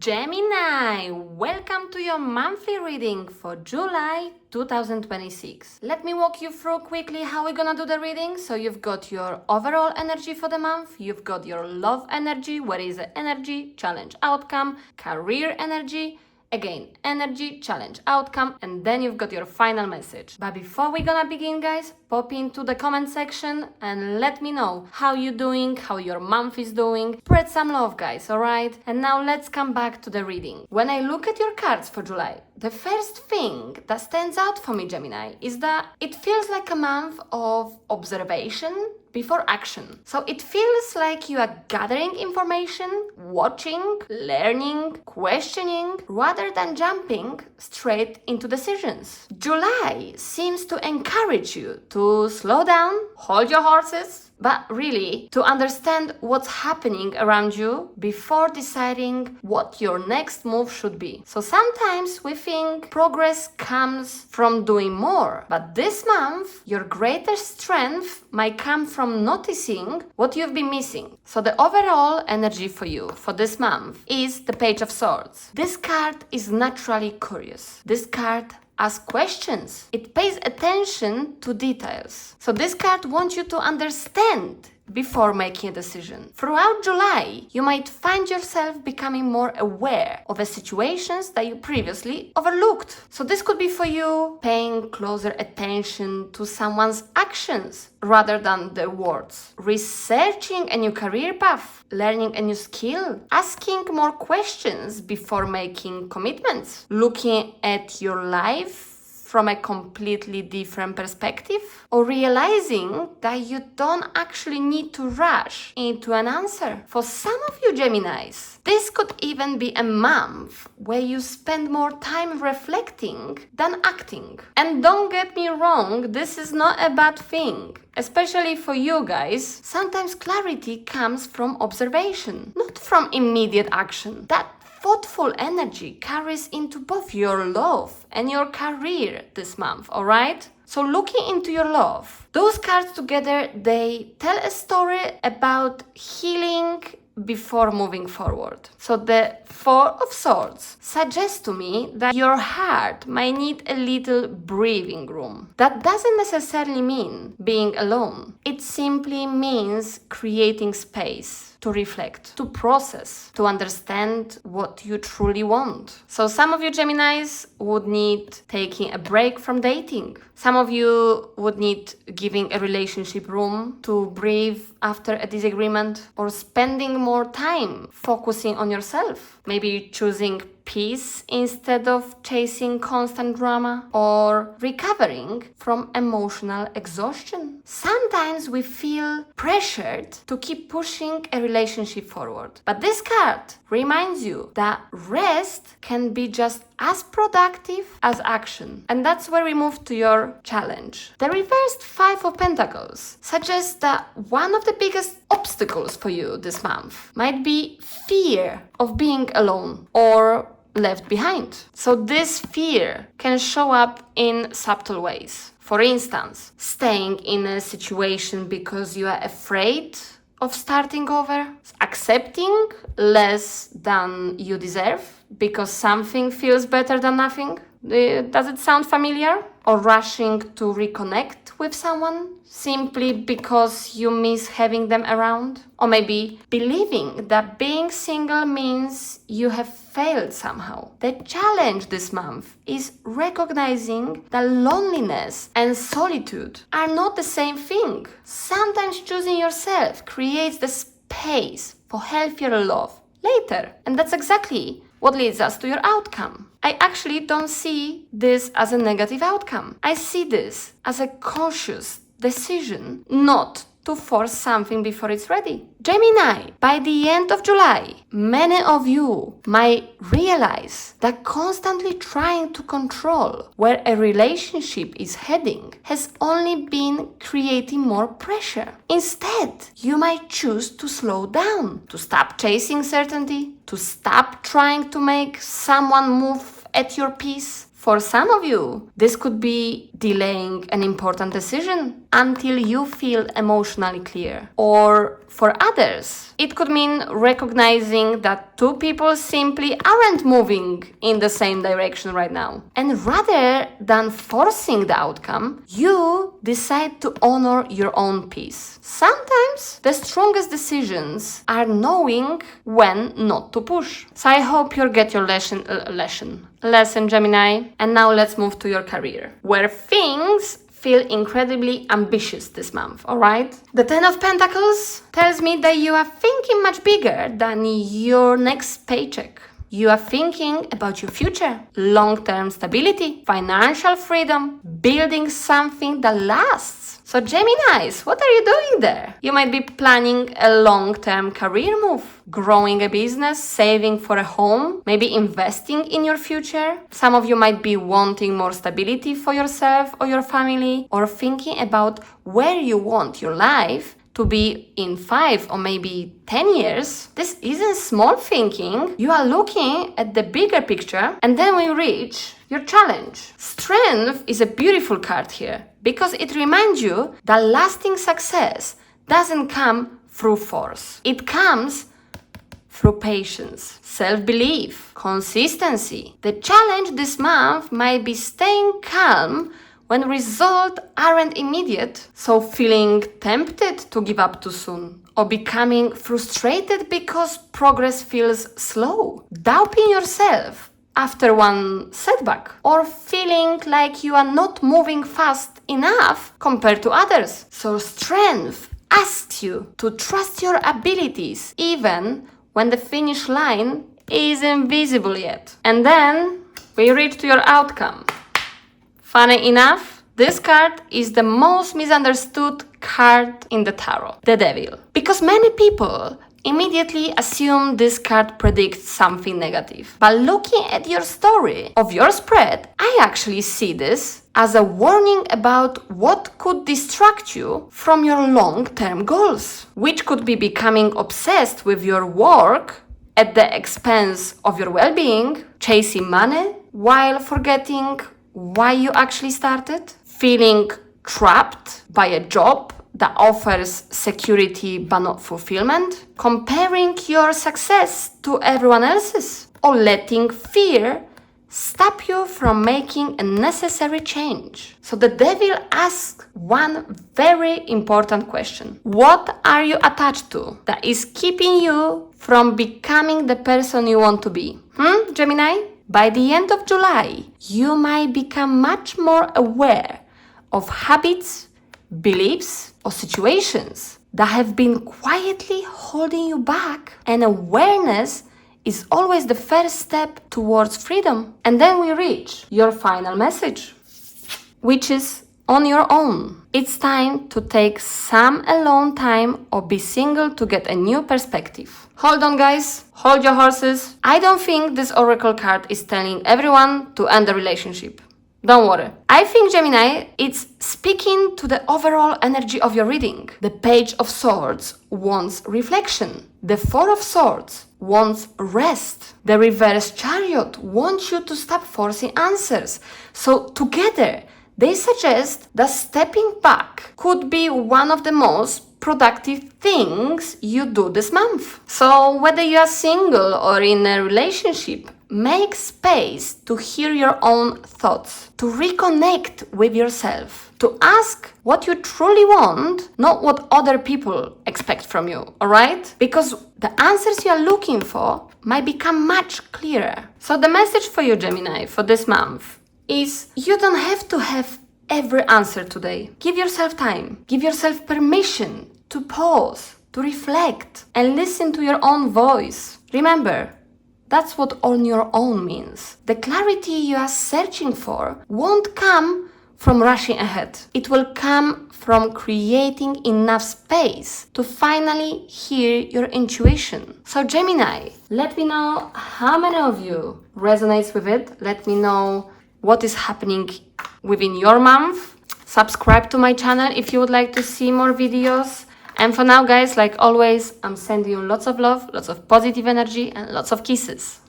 Gemini, welcome to your monthly reading for July 2026. Let me walk you through quickly how we're gonna do the reading. So you've got your overall energy for the month, you've got your love energy, what is the energy, challenge, outcome, career energy, again, energy, challenge, outcome, and then you've got your final message. But before we're gonna begin, guys, pop into the comment section and let me know how you're doing, how your month is doing. Spread some love, guys, alright? And now let's come back to the reading. When I look at your cards for July, the first thing that stands out for me, Gemini, is that it feels like a month of observation before action. So it feels like you are gathering information, watching, learning, questioning, rather than jumping straight into decisions. July seems to encourage you to slow down, hold your horses, but really to understand what's happening around you before deciding what your next move should be. So sometimes we think progress comes from doing more, but this month your greatest strength might come from noticing what you've been missing. So the overall energy for you for this month is the Page of Swords. This card is naturally curious. This card asks questions. It pays attention to details. So this card wants you to understand before making a decision. Throughout July, you might find yourself becoming more aware of the situations that you previously overlooked. So this could be for you paying closer attention to someone's actions rather than their words, researching a new career path, learning a new skill, asking more questions before making commitments, looking at your life from a completely different perspective, or realizing that you don't actually need to rush into an answer. For some of you Geminis, this could even be a month where you spend more time reflecting than acting. And don't get me wrong, this is not a bad thing. Especially for you guys, sometimes clarity comes from observation, not from immediate action. That thoughtful energy carries into both your love and your career this month, alright? So looking into your love, those cards together, they tell a story about healing before moving forward. So the Four of Swords suggests to me that your heart might need a little breathing room. That doesn't necessarily mean being alone. It simply means creating space to reflect, to process, to understand what you truly want. So some of you Geminis would need taking a break from dating. Some of you would need giving a relationship room to breathe after a disagreement, or spending more time focusing on yourself. Maybe choosing peace instead of chasing constant drama, or recovering from emotional exhaustion. Sometimes we feel pressured to keep pushing a relationship forward. But this card reminds you that rest can be just as productive as action. And that's where we move to your challenge. The reversed Five of Pentacles suggests that one of the biggest obstacles for you this month might be fear of being alone or left behind. So this fear can show up in subtle ways. For instance, staying in a situation because you are afraid of starting over, accepting less than you deserve because something feels better than nothing. Does it sound familiar? Or rushing to reconnect with someone simply because you miss having them around? Or maybe believing that being single means you have failed somehow. The challenge this month is recognizing that loneliness and solitude are not the same thing. Sometimes choosing yourself creates the space for healthier love later. And that's exactly what leads us to your outcome. I actually don't see this as a negative outcome. I see this as a conscious decision not to force something before it's ready. Gemini, by the end of July, many of you might realize that constantly trying to control where a relationship is heading has only been creating more pressure. Instead, you might choose to slow down, to stop chasing certainty, to stop trying to make someone move at your pace. For some of you, this could be delaying an important decision until you feel emotionally clear. Or for others, it could mean recognizing that two people simply aren't moving in the same direction right now. And rather than forcing the outcome, you decide to honor your own peace. Sometimes the strongest decisions are knowing when not to push. So I hope you get your lesson, Gemini. And now let's move to your career, where things feel incredibly ambitious this month, alright? The Ten of Pentacles tells me that you are thinking much bigger than your next paycheck. You are thinking about your future, long-term stability, financial freedom, building something that lasts. So Geminis, what are you doing there? You might be planning a long-term career move, growing a business, saving for a home, maybe investing in your future. Some of you might be wanting more stability for yourself or your family, or thinking about where you want your life to be in 5 or maybe 10 years. This isn't small thinking. You are looking at the bigger picture, and then we reach your challenge. Strength is a beautiful card here because it reminds you that lasting success doesn't come through force. It comes through patience, self-belief, consistency. The challenge this month might be staying calm when results aren't immediate, so feeling tempted to give up too soon, or becoming frustrated because progress feels slow, doubting yourself after one setback, or feeling like you are not moving fast enough compared to others. So strength asks you to trust your abilities even when the finish line isn't visible yet. And then we reach to your outcome. Funny enough, this card is the most misunderstood card in the tarot, the Devil. Because many people immediately assume this card predicts something negative. But looking at your story of your spread, I actually see this as a warning about what could distract you from your long-term goals, which could be becoming obsessed with your work at the expense of your well-being, chasing money while forgetting why you actually started, feeling trapped by a job that offers security but not fulfillment, comparing your success to everyone else's, or letting fear stop you from making a necessary change. So the Devil asks one very important question. What are you attached to that is keeping you from becoming the person you want to be? Gemini? By the end of July, you might become much more aware of habits, beliefs, or situations that have been quietly holding you back. And awareness is always the first step towards freedom. And then we reach your final message, which is on your own. It's time to take some alone time or be single to get a new perspective. Hold on, guys. Hold your horses. I don't think this oracle card is telling everyone to end the relationship. Don't worry. I think, Gemini, it's speaking to the overall energy of your reading. The Page of Swords wants reflection. The Four of Swords wants rest. The Reverse Chariot wants you to stop forcing answers. So together, they suggest that stepping back could be one of the most productive things you do this month. So whether you are single or in a relationship, make space to hear your own thoughts, to reconnect with yourself, to ask what you truly want, not what other people expect from you, alright? Because the answers you are looking for might become much clearer. So the message for you, Gemini, for this month is you don't have to have every answer today. Give yourself time. Give yourself permission to pause, to reflect, and listen to your own voice. Remember, that's what on your own means. The clarity you are searching for won't come from rushing ahead. It will come from creating enough space to finally hear your intuition. So Gemini, let me know how many of you resonates with it. Let me know what is happening within your month. Subscribe to my channel if you would like to see more videos. And for now, guys, like always, I'm sending you lots of love, lots of positive energy, and lots of kisses.